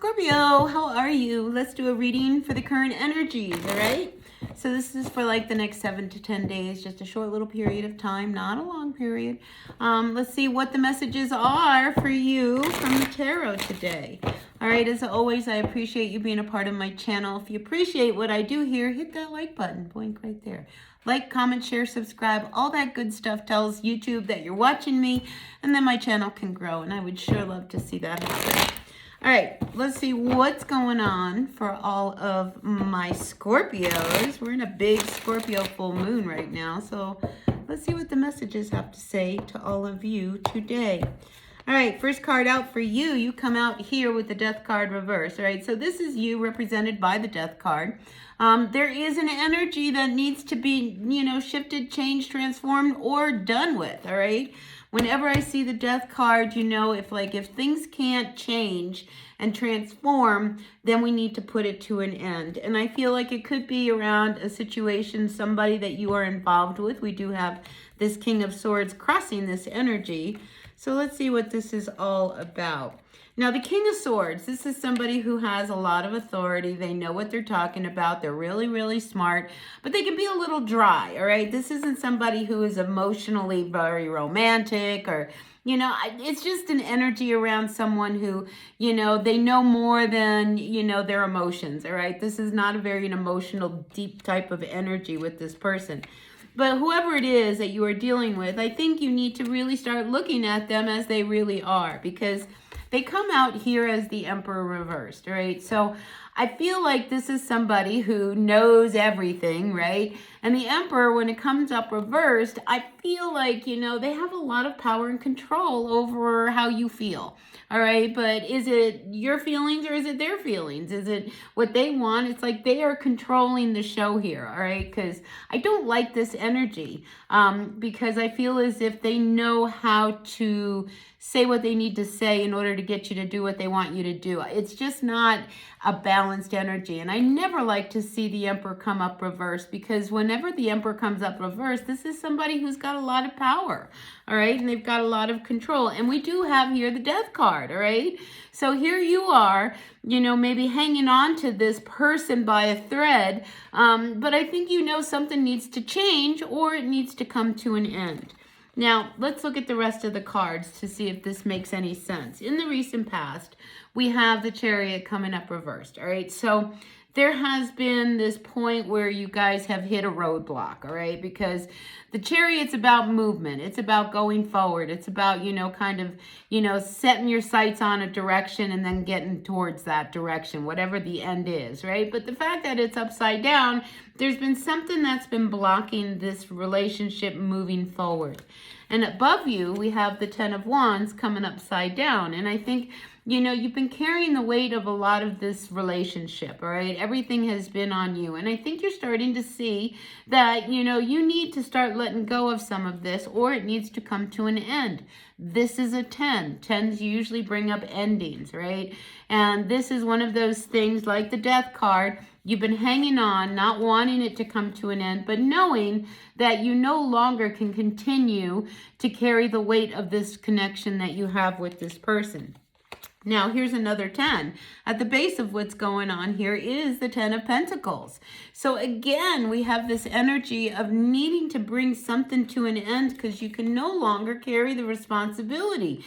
Scorpio, how are you? Let's do a reading for the current energies, all right? So this is for like the next 7 to 10 days, just a short little period of time, not a long period. Let's see what the messages are for you from the tarot today. All right, as always, I appreciate you being a part of my channel. If you appreciate what I do here, hit that like button, blink right there. Like, comment, share, subscribe, all that good stuff tells YouTube that you're watching me, and then my channel can grow, and I would sure love to see that happen. All right, let's see what's going on for all of my Scorpios. We're in a big Scorpio full moon right now, so let's see what the messages have to say to all of you today. All right, first card out for you. You come out here with the Death card reverse. All right, so this is you represented by the Death card. There is an energy that needs to be, shifted, changed, transformed, or done with. All right. Whenever I see the Death card, if things can't change and transform, then we need to put it to an end. And I feel like it could be around a situation, somebody that you are involved with. We do have this King of Swords crossing this energy. So let's see what this is all about. Now, the King of Swords, this is somebody who has a lot of authority. They know what they're talking about. They're really, really smart, but they can be a little dry, all right? This isn't somebody who is emotionally very romantic or, it's just an energy around someone who, they know more than, their emotions, all right? This is not a very emotional, deep type of energy with this person. But whoever it is that you are dealing with, I think you need to really start looking at them as they really are, because they come out here as the Emperor reversed, right? So I feel like this is somebody who knows everything, right? And the Emperor, when it comes up reversed, I feel like, they have a lot of power and control over how you feel, all right? But is it your feelings or is it their feelings? Is it what they want? It's like they are controlling the show here, all right? Because I don't like this energy because I feel as if they know how to say what they need to say in order to get you to do what they want you to do. It's just not a balanced energy. And I never like to see the Emperor come up reversed, because whenever the Emperor comes up reversed, this is somebody who's got a lot of power, all right? And they've got a lot of control. And we do have here the Death card, all right? So here you are, maybe hanging on to this person by a thread, but I think something needs to change or it needs to come to an end. Now, let's look at the rest of the cards to see if this makes any sense. In the recent past, we have the Chariot coming up reversed, all right? So there has been this point where you guys have hit a roadblock, all right? Because the Chariot's about movement. It's about going forward. It's about, setting your sights on a direction and then getting towards that direction, whatever the end is, right? But the fact that it's upside down, there's been something that's been blocking this relationship moving forward. And above you, we have the Ten of Wands coming upside down. And I think, you've been carrying the weight of a lot of this relationship, all right? Everything has been on you. And I think you're starting to see that, you need to start letting go of some of this, or it needs to come to an end. This is a 10. 10s usually bring up endings, right? And this is one of those things like the Death card. You've been hanging on, not wanting it to come to an end, but knowing that you no longer can continue to carry the weight of this connection that you have with this person. Now, here's another 10. At the base of what's going on here is the 10 of Pentacles. So again, we have this energy of needing to bring something to an end because you can no longer carry the responsibility.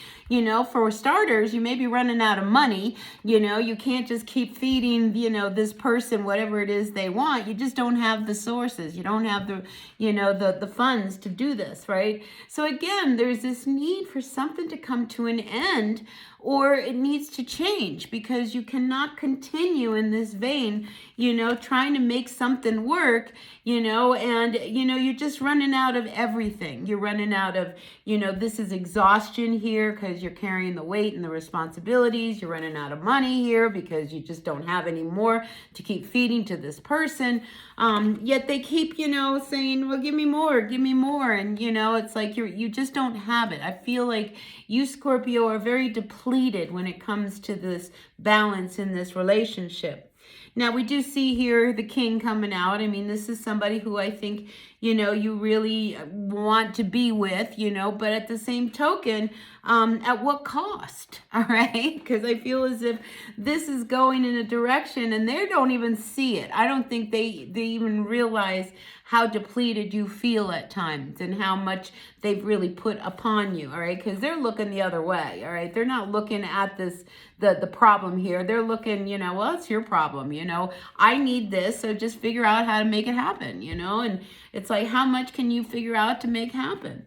For starters, you may be running out of money. You can't just keep feeding, this person whatever it is they want. You just don't have the sources. You don't have the, the funds to do this, right? So again, there's this need for something to come to an end, or it needs to change, because you cannot continue in this vein, trying to make something work, and, you're just running out of everything. You're running out of, this is exhaustion here because you're carrying the weight and the responsibilities. You're running out of money here because you just don't have any more to keep feeding to this person. Yet they keep, saying, well, give me more. And, it's like you just don't have it. I feel like you, Scorpio, are very depleted when it comes to this balance in this relationship. Now, we do see here the King coming out. I mean, this is somebody who I think, you really want to be with, but at the same token, at what cost? All right. Because I feel as if this is going in a direction and they don't even see it. I don't think they even realize how depleted you feel at times and how much they've really put upon you. All right. Because they're looking the other way. All right. They're not looking at this, the problem here. They're looking, well, it's your problem. I need this. So just figure out how to make it happen, and it's like, how much can you figure out to make happen?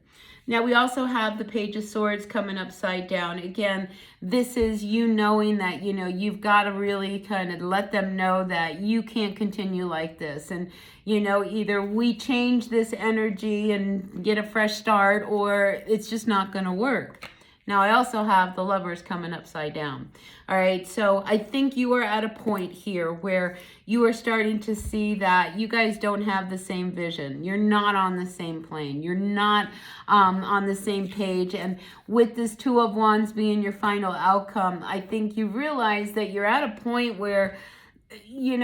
Now, we also have the Page of Swords coming upside down. Again, this is you knowing that, you've got to really kind of let them know that you can't continue like this. And, either we change this energy and get a fresh start, or it's just not going to work. Now, I also have the Lovers coming upside down. All right, so I think you are at a point here where you are starting to see that you guys don't have the same vision. You're not on the same plane. You're not on the same page. And with this Two of Wands being your final outcome, I think you realize that you're at a point where you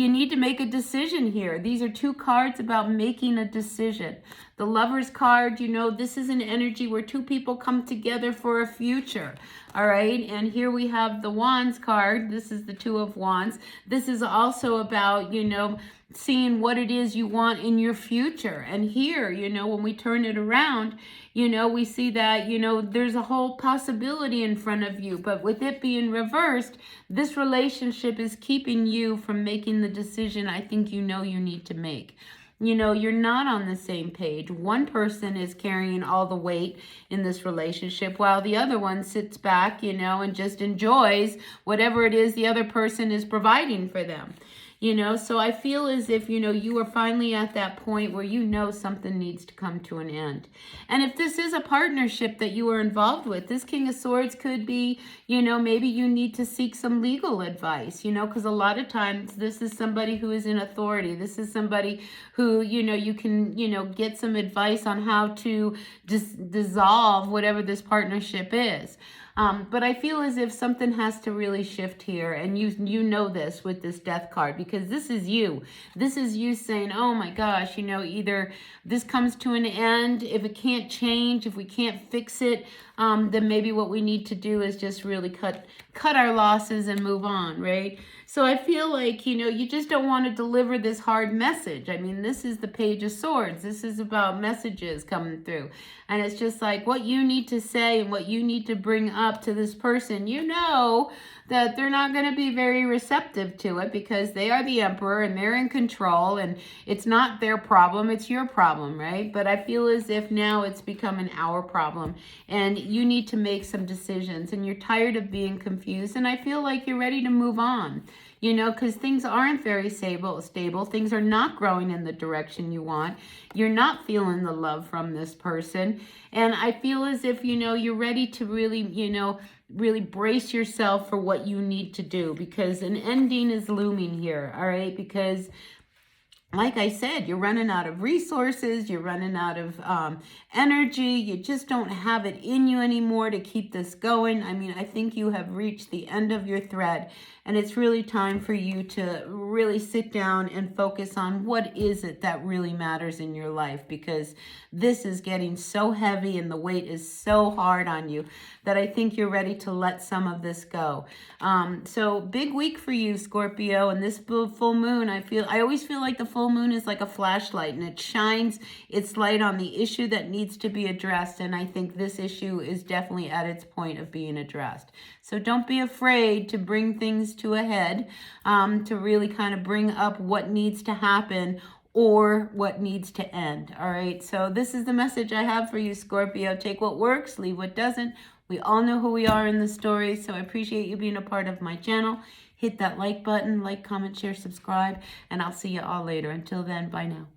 need to make a decision here. These are two cards about making a decision. The Lovers card, this is an energy where two people come together for a future. All right. And here we have the Wands card. This is the Two of Wands. This is also about, seeing what it is you want in your future. And here, when we turn it around, we see that, there's a whole possibility in front of you. But with it being reversed, this relationship is keeping you from making the decision I think you need to make. You're not on the same page. One person is carrying all the weight in this relationship while the other one sits back, and just enjoys whatever it is the other person is providing for them. So I feel as if, you are finally at that point where something needs to come to an end. And if this is a partnership that you are involved with, this King of Swords could be, maybe you need to seek some legal advice, because a lot of times this is somebody who is in authority. This is somebody who, you can, get some advice on how to dissolve whatever this partnership is. But I feel as if something has to really shift here. And you know this with this Death card, because this is you. This is you saying, oh my gosh, either this comes to an end. If it can't change, if we can't fix it, then maybe what we need to do is just really cut our losses and move on, right? So I feel like, you just don't want to deliver this hard message. I mean, this is the Page of Swords. This is about messages coming through. And it's just like what you need to say and what you need to bring up to this person. That they're not going to be very receptive to it because they are the Emperor and they're in control and it's not their problem, it's your problem, right? But I feel as if now it's become our problem and you need to make some decisions and you're tired of being confused and I feel like you're ready to move on. Because things aren't very stable. Things are not growing in the direction you want. You're not feeling the love from this person. And I feel as if, you're ready to really brace yourself for what you need to do because an ending is looming here, all right? Because like I said, you're running out of resources, you're running out of energy, you just don't have it in you anymore to keep this going. I mean, I think you have reached the end of your thread and it's really time for you to really sit down and focus on what is it that really matters in your life because this is getting so heavy and the weight is so hard on you that I think you're ready to let some of this go. So big week for you, Scorpio, and this full moon, I always feel like the full moon is like a flashlight and it shines its light on the issue that needs to be addressed. And I think this issue is definitely at its point of being addressed. So don't be afraid to bring things to a head, to really kind of bring up what needs to happen or what needs to end. All right. So this is the message I have for you, Scorpio. Take what works, leave what doesn't. We all know who we are in the story. So I appreciate you being a part of my channel. Hit that like button, comment, share, subscribe, and I'll see you all later. Until then, bye now.